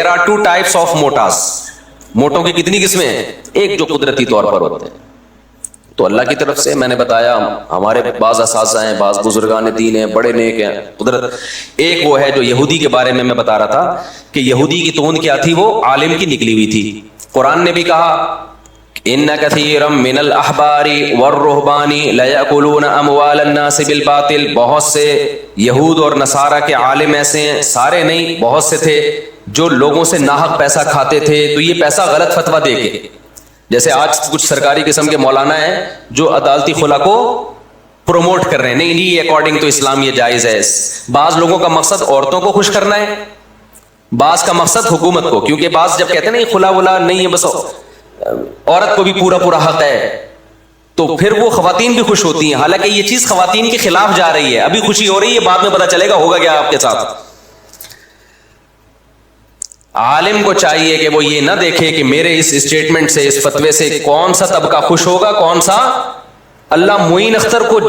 there are two types of motas. موٹوں کی کتنی قسمیں ہیں؟ ایک جو قدرتی طور پر ہوتے ہیں. تو اللہ کی طرف سے میں نے بتایا ہمارے بعض اساتذہ ہیں, بعض بزرگان دین ہیں, بڑے نیک ہیں, قدرت. ایک وہ ہے جو یہودی کے بارے میں بتا رہا تھا کہ یہودی کی توند کیا تھی, وہ عالم کی نکلی ہوئی تھی. قرآن نے بھی کہا ان کثیرا من الاحبار والرہبان لیأکلون اموال الناس بالباطل. بہت سے یہود اور نصارہ کے عالم ایسے ہیں, سارے نہیں بہت سے تھے, جو لوگوں سے ناحق پیسہ کھاتے تھے. تو یہ پیسہ غلط فتویٰ دے کے, جیسے آج کچھ سرکاری قسم کے مولانا ہیں جو عدالتی خلا کو پروموٹ کر رہے ہیں, نہیں یہ اکارڈنگ تو اسلام یہ جائز ہے. بعض لوگوں کا مقصد عورتوں کو خوش کرنا ہے, بعض کا مقصد حکومت کو, کیونکہ بعض جب کہتے ہیں نہیں خلا ولا نہیں ہے, بس عورت کو بھی پورا حق ہے, تو پھر وہ خواتین بھی خوش ہوتی ہیں. حالانکہ یہ چیز خواتین کے خلاف جا رہی ہے. ابھی خوشی ہو رہی ہے, بعد میں پتہ چلے گا ہوگا کیا آپ کے ساتھ. عالم کو چاہیے کہ وہ یہ نہ دیکھے کہ میرے اس اسٹیٹمنٹ سے, اس فتوے سے کون سا طبقہ خوش ہوگا, کون سا. اللہ معین اختر کو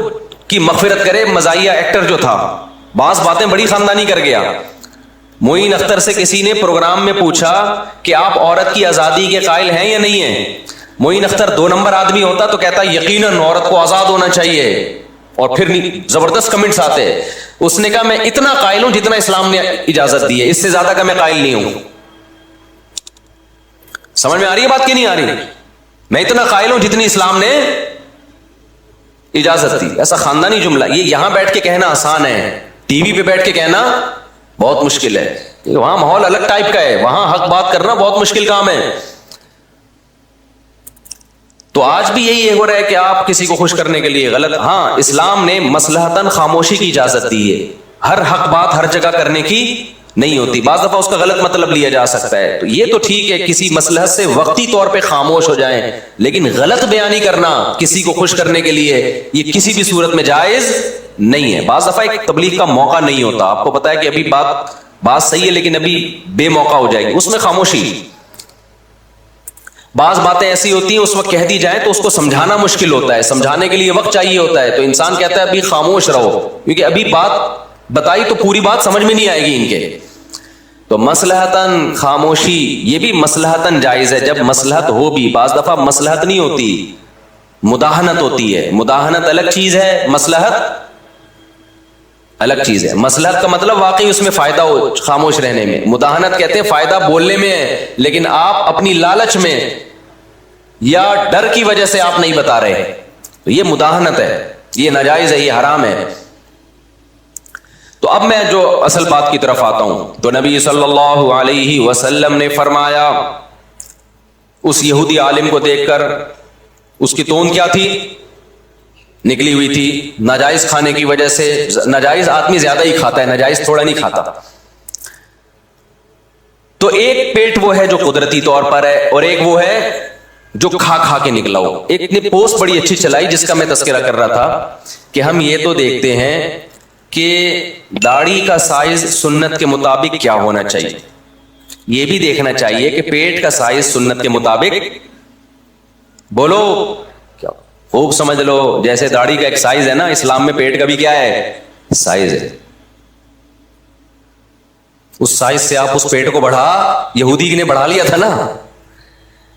کی مغفرت کرے, مزاحیہ ایکٹر جو تھا, بعض باتیں بڑی خاندانی کر گیا. معین اختر سے کسی نے پروگرام میں پوچھا کہ آپ عورت کی آزادی کے قائل ہیں یا نہیں ہیں. معین اختر 2 نمبر آدمی ہوتا تو کہتا یقیناً عورت کو آزاد ہونا چاہیے, اور پھر زبردست کمنٹس آتے. اس نے کہا میں اتنا قائل ہوں جتنا اسلام نے اجازت دی ہے, اس سے زیادہ کا میں قائل نہیں ہوں. سمجھ میں آ رہی ہے بات کہ نہیں آ رہی؟ میں اتنا قائل ہوں جتنی اسلام نے اجازت دی. ایسا خاندانی جملہ یہ یہاں بیٹھ کے کہنا آسان ہے, ٹی وی پہ بیٹھ کے کہنا بہت مشکل ہے. وہاں ماحول الگ ٹائپ کا ہے, وہاں حق بات کرنا بہت مشکل کام ہے. تو آج بھی یہی ہو رہا ہے کہ آپ کسی کو خوش کرنے کے لیے غلط. ہاں اسلام نے مصلحتاً خاموشی کی اجازت دی ہے, ہر حق بات ہر جگہ کرنے کی نہیں ہوتی. بعض دفعہ اس کا غلط مطلب لیا جا سکتا ہے, تو یہ تو ٹھیک ہے کسی مصلحت سے وقتی طور پہ خاموش ہو جائیں, لیکن غلط بیانی کرنا کسی کو خوش کرنے کے لیے یہ کسی بھی صورت میں جائز نہیں ہے. بعض دفعہ ایک تبلیغ کا موقع نہیں ہوتا, آپ کو پتا ہے کہ ابھی بات صحیح ہے لیکن ابھی بے موقع ہو جائے گی, اس میں خاموشی. بعض باتیں ایسی ہوتی ہیں اس وقت کہہ دی جائیں تو اس کو سمجھانا مشکل ہوتا ہے, سمجھانے کے لیے وقت چاہیے ہوتا ہے, تو انسان کہتا ہے ابھی خاموش رہو, کیونکہ ابھی بات بتائی تو پوری بات سمجھ میں نہیں آئے گی ان کے. تو مصلحتاً خاموشی یہ بھی مصلحتاً جائز ہے, جب مصلحت ہو بھی. بعض دفعہ مصلحت نہیں ہوتی, مداہنت ہوتی ہے. مداہنت الگ چیز ہے, مصلحت الگ چیز ہے. مصلحت کا مطلب واقعی اس میں فائدہ ہو خاموش رہنے میں. مداہنت کہتے ہیں فائدہ بولنے میں ہے, لیکن آپ اپنی لالچ میں یا ڈر کی وجہ سے آپ نہیں بتا رہے, تو یہ مداہنت ہے, یہ ناجائز ہے, یہ حرام ہے. تو اب میں جو اصل بات کی طرف آتا ہوں, تو نبی صلی اللہ علیہ وسلم نے فرمایا اس یہودی عالم کو دیکھ کر, اس کی توند کیا تھی, نکلی ہوئی تھی ناجائز کھانے کی وجہ سے. ناجائز آدمی زیادہ ہی کھاتا ہے, ناجائز تھوڑا نہیں کھاتا. تو ایک پیٹ وہ ہے جو قدرتی طور پر ہے, اور ایک وہ ہے جو کھا کے نکلا ہو. ایک نے پوسٹ بڑی اچھی چلائی جس کا میں تذکرہ کر رہا تھا کہ ہم یہ تو دیکھتے ہیں کہ داڑھی کا سائز سنت کے مطابق کیا ہونا چاہیے, یہ بھی دیکھنا چاہیے کہ پیٹ کا سائز سنت کے مطابق, بولو کیا خوب سمجھ لو, جیسے داڑھی کا ایک سائز ہے نا, اسلام میں پیٹ کا بھی کیا ہے, سائز ہے. اس سائز سے آپ اس پیٹ کو بڑھا, یہودی نے بڑھا لیا تھا نا.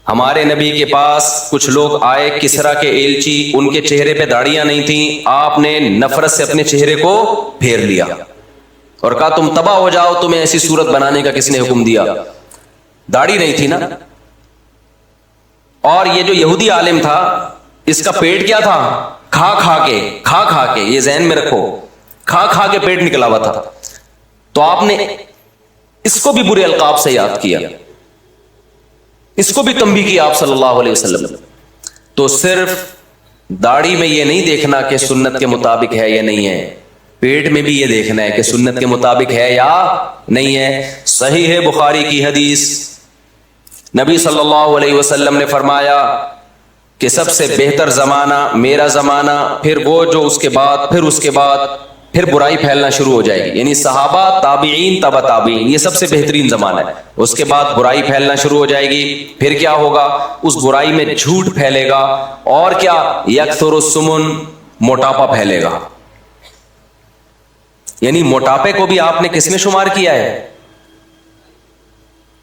ہمارے نبی کے پاس کچھ لوگ آئے, کسرا کے ایلچی, ان کے چہرے پہ داڑیاں نہیں تھیں, آپ نے نفرت سے اپنے چہرے کو پھیر لیا اور کہا تم تباہ ہو جاؤ, تمہیں ایسی صورت بنانے کا کس نے حکم دیا, داڑھی نہیں تھی نا. اور یہ جو یہودی عالم تھا اس کا پیٹ کیا تھا, کھا کے, یہ ذہن میں رکھو, کھا کے پیٹ نکلا ہوا تھا. تو آپ نے اس کو بھی برے القاب سے یاد کیا, اس کو بھی تنبیہ کی آپ صلی اللہ علیہ وسلم. تو صرف داڑھی میں یہ نہیں دیکھنا کہ سنت کے مطابق ہے یا نہیں ہے, پیٹ میں بھی یہ دیکھنا ہے کہ سنت کے مطابق ہے یا نہیں ہے. صحیح ہے بخاری کی حدیث, نبی صلی اللہ علیہ وسلم نے فرمایا کہ سب سے بہتر زمانہ میرا زمانہ, پھر وہ جو اس کے بعد پھر برائی پھیلنا شروع ہو جائے گی. یعنی صحابہ, تابعین, تبع تابعین, یہ سب سے بہترین زمانہ ہے. اس کے بعد برائی پھیلنا شروع ہو جائے گی. پھر کیا ہوگا, اس برائی میں جھوٹ پھیلے گا, اور کیا, یکثر السمن, موٹاپا پھیلے گا. یعنی موٹاپے کو بھی آپ نے کس میں شمار کیا ہے,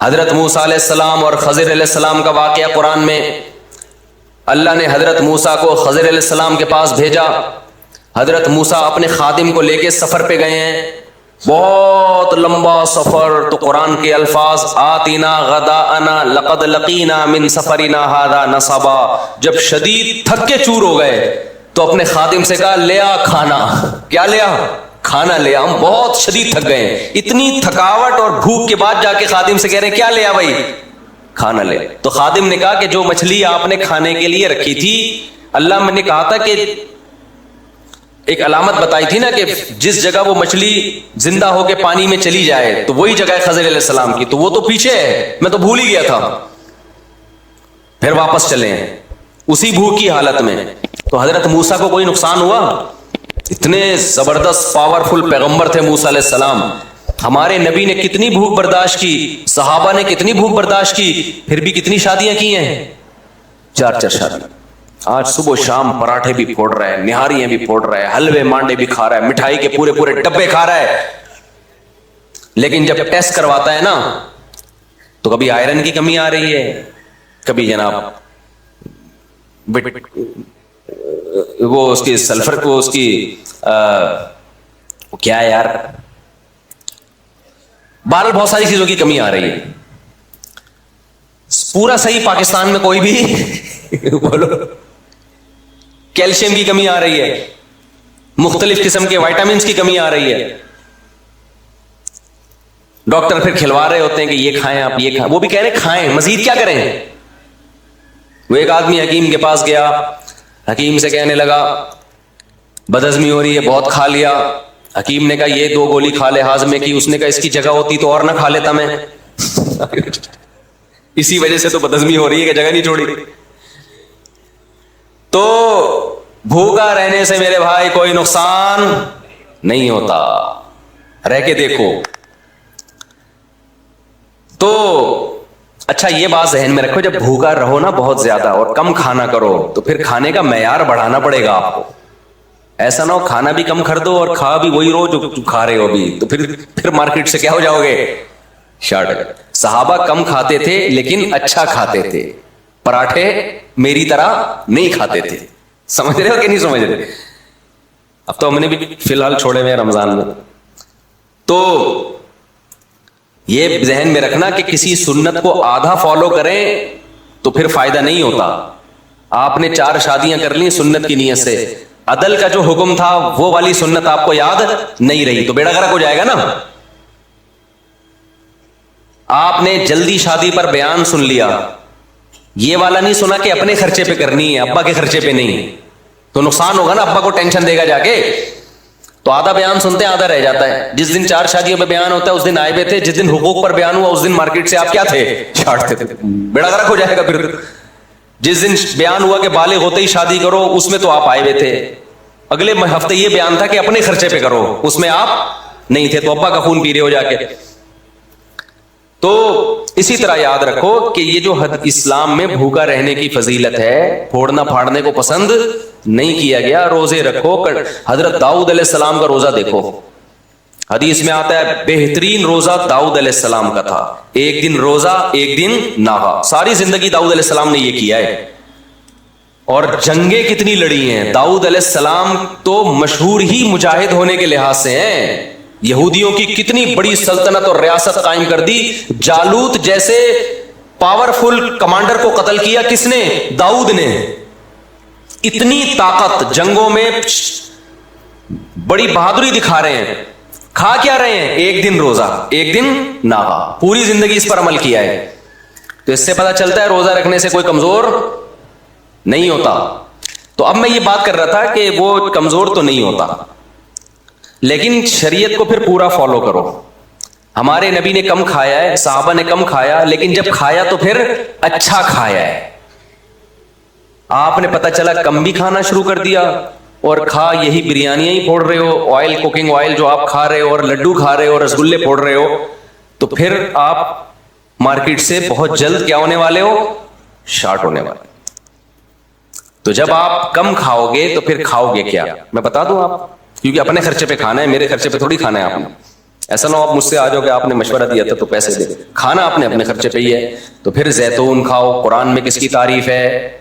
حضرت موسیٰ علیہ السلام اور خضر علیہ السلام کا واقعہ قرآن میں، اللہ نے حضرت موسیٰ کو خضر علیہ السلام کے پاس بھیجا. حضرت موسیٰ اپنے خادم کو لے کے سفر پہ گئے ہیں، بہت لمبا سفر. تو قرآن کے الفاظ آتینا غداءنا لقد لقینا من سفرنا ھذا نصبا. جب شدید تھک کے چور ہو گئے تو اپنے خادم سے کہا لے آ کھانا. کیا لے آ؟ کھانا لے آ، ہم بہت شدید تھک گئے ہیں. اتنی تھکاوٹ اور بھوک کے بعد جا کے خادم سے کہہ رہے ہیں کیا لے آ بھائی؟ کھانا لے. تو خادم نے کہا کہ جو مچھلی آپ نے کھانے کے لیے رکھی تھی، اللہ میں نے کہا تھا کہ ایک علامت بتائی تھی نا کہ جس جگہ وہ مچھلی زندہ ہو کے پانی میں چلی جائے تو وہی جگہ ہے خضر علیہ السلام کی، تو وہ تو پیچھے ہے، میں تو بھول ہی گیا تھا. پھر واپس چلے ہیں اسی بھوک کی حالت میں. تو حضرت موسیٰ کو کوئی نقصان ہوا؟ اتنے زبردست پاورفل پیغمبر تھے موسیٰ علیہ السلام. ہمارے نبی نے کتنی بھوک برداشت کی، صحابہ نے کتنی بھوک برداشت کی، پھر بھی کتنی شادیاں کی ہیں؟ 4 شادی. آج صبح شام پراٹھے بھی پھوڑ رہا ہے، نہاریاں بھی پھوڑ رہا ہے، حلوے مانڈے بھی کھا رہا ہے، مٹھائی کے پورے پورے ڈبے کھا رہا ہے. لیکن جب ٹیسٹ کرواتا ہے نا تو کبھی آئرن کی کمی آ رہی ہے، کبھی جناب وہ اس کی سلفر کو اس کی کیا ہے یار، بہرحال بہت ساری چیزوں کی کمی آ رہی ہے. پورا صحیح پاکستان میں کوئی بھی بولو، کیلشیم کی کمی آ رہی ہے، مختلف قسم کے وائٹامنس کی کمی آ رہی ہے. ڈاکٹر پھر کھلوا رہے ہوتے ہیں کہ یہ کھائیں آپ، یہ کھائیں، وہ بھی کہہ رہے ہیں کھائیں، مزید کیا کریں. وہ ایک آدمی حکیم کے پاس گیا، حکیم سے کہنے لگا بدہضمی ہو رہی ہے، بہت کھا لیا. حکیم نے کہا یہ 2 گولی کھا لے ہاضمے کی. اس نے کہا اس کی جگہ ہوتی تو اور نہ کھا لیتا میں. اسی وجہ سے تو بدہضمی ہو رہی ہے کہ جگہ نہیں چھوڑی. تو بھوکا رہنے سے میرے بھائی کوئی نقصان نہیں ہوتا، رہ کے دیکھو. تو اچھا یہ بات ذہن میں رکھو، جب بھوکا رہو نا بہت زیادہ اور کم کھانا کرو تو پھر کھانے کا معیار بڑھانا پڑے گا آپ کو. ایسا نہ ہو کھانا بھی کم کر دو اور کھا بھی وہی رو جو کھا رہے ہو ابھی، تو پھر مارکیٹ سے کیا ہو جاؤ گے؟ شارٹ. صحابہ کم کھاتے تھے لیکن اچھا کھاتے تھے، پراٹھے میری طرح نہیں کھاتے تھے. سمجھ رہے ہو کہ نہیں سمجھ رہے؟ اب تو ہم نے بھی فی الحال چھوڑے ہوئے رمضان میں. تو یہ ذہن میں رکھنا کہ کسی سنت کو آدھا فالو کریں تو پھر فائدہ نہیں ہوتا. آپ نے 4 شادیاں کر لی سنت کی نیت سے، عدل کا جو حکم تھا وہ والی سنت آپ کو یاد نہیں رہی تو بیڑا غرق ہو جائے گا نا. آپ نے جلدی شادی پر بیان سن لیا، یہ والا نہیں سنا کہ اپنے خرچے پہ کرنی ہے، ابا کے خرچے پہ نہیں، تو نقصان ہوگا نا، ابا کو ٹینشن دے گا جا کے. تو آدھا بیان سنتے ہیں آدھا رہ جاتا ہے. جس دن 4 شادیوں پہ بیان ہوتا ہے اس دن آئے ہوئے تھے، جس دن حقوق پر بیان ہوا اس دن مارکیٹ سے آپ کیا تھے؟ چھاٹتے تھے. بیڑا غرق ہو جائے گا پھر. جس دن بیان ہوا کہ بالغ ہوتے ہی شادی کرو اس میں تو آپ آئے ہوئے تھے. اگلے ہفتے یہ بیان تھا کہ اپنے خرچے پہ کرو، اس میں آپ نہیں تھے، تو ابا کا خون پی رہے ہو جا کے. تو اسی طرح یاد رکھو کہ یہ جو اسلام میں بھوکا رہنے کی فضیلت ہے، پھوڑنا پھاڑنے کو پسند نہیں کیا گیا. روزے رکھو. حضرت داؤد علیہ السلام کا روزہ دیکھو، حدیث میں آتا ہے بہترین روزہ داؤد علیہ السلام کا تھا. ایک دن روزہ ایک دن ناغا. ساری زندگی داؤد علیہ السلام نے یہ کیا ہے. اور جنگیں کتنی لڑی ہیں. داؤد علیہ السلام تو مشہور ہی مجاہد ہونے کے لحاظ سے ہیں. یہودیوں کی کتنی بڑی سلطنت اور ریاست قائم کر دی. جالوت جیسے پاورفل کمانڈر کو قتل کیا کس نے؟ داؤد نے. اتنی طاقت جنگوں میں بڑی بہادری دکھا رہے ہیں. کھا کیا رہے ہیں؟ ایک دن روزہ ایک دن ناغا. پوری زندگی اس پر عمل کیا ہے. تو اس سے پتہ چلتا ہے روزہ رکھنے سے کوئی کمزور نہیں ہوتا. تو اب میں یہ بات کر رہا تھا کہ وہ کمزور تو نہیں ہوتا، لیکن شریعت کو پھر پورا فالو کرو. ہمارے نبی نے کم کھایا ہے، صحابہ نے کم کھایا، لیکن جب کھایا تو پھر اچھا کھایا ہے. آپ نے پتہ چلا کم بھی کھانا شروع کر دیا اور کھا یہی بریانیاں ہی پھوڑ رہے ہو، آئل کوکنگ آئل جو آپ کھا رہے ہو، اور لڈو کھا رہے ہو اور رسگلے پھوڑ رہے ہو، تو پھر آپ مارکیٹ سے بہت جلد کیا ہونے والے ہو؟ شارٹ ہونے والے. تو جب آپ کم کھاؤ گے تو پھر کھاؤ گے کیا؟ میں بتا دوں آپ، کیونکہ اپنے خرچے پہ کھانا ہے، میرے خرچے پہ تھوڑی کھانا ہے آپ نے. ایسا نہ ہو آپ مجھ سے آ جاؤ کہ آپ نے مشورہ دیا تھا تو پیسے دے، کھانا آپ نے اپنے خرچے پہ ہی ہے. تو پھر زیتون کھاؤ، قرآن میں کس کی تعریف ہے؟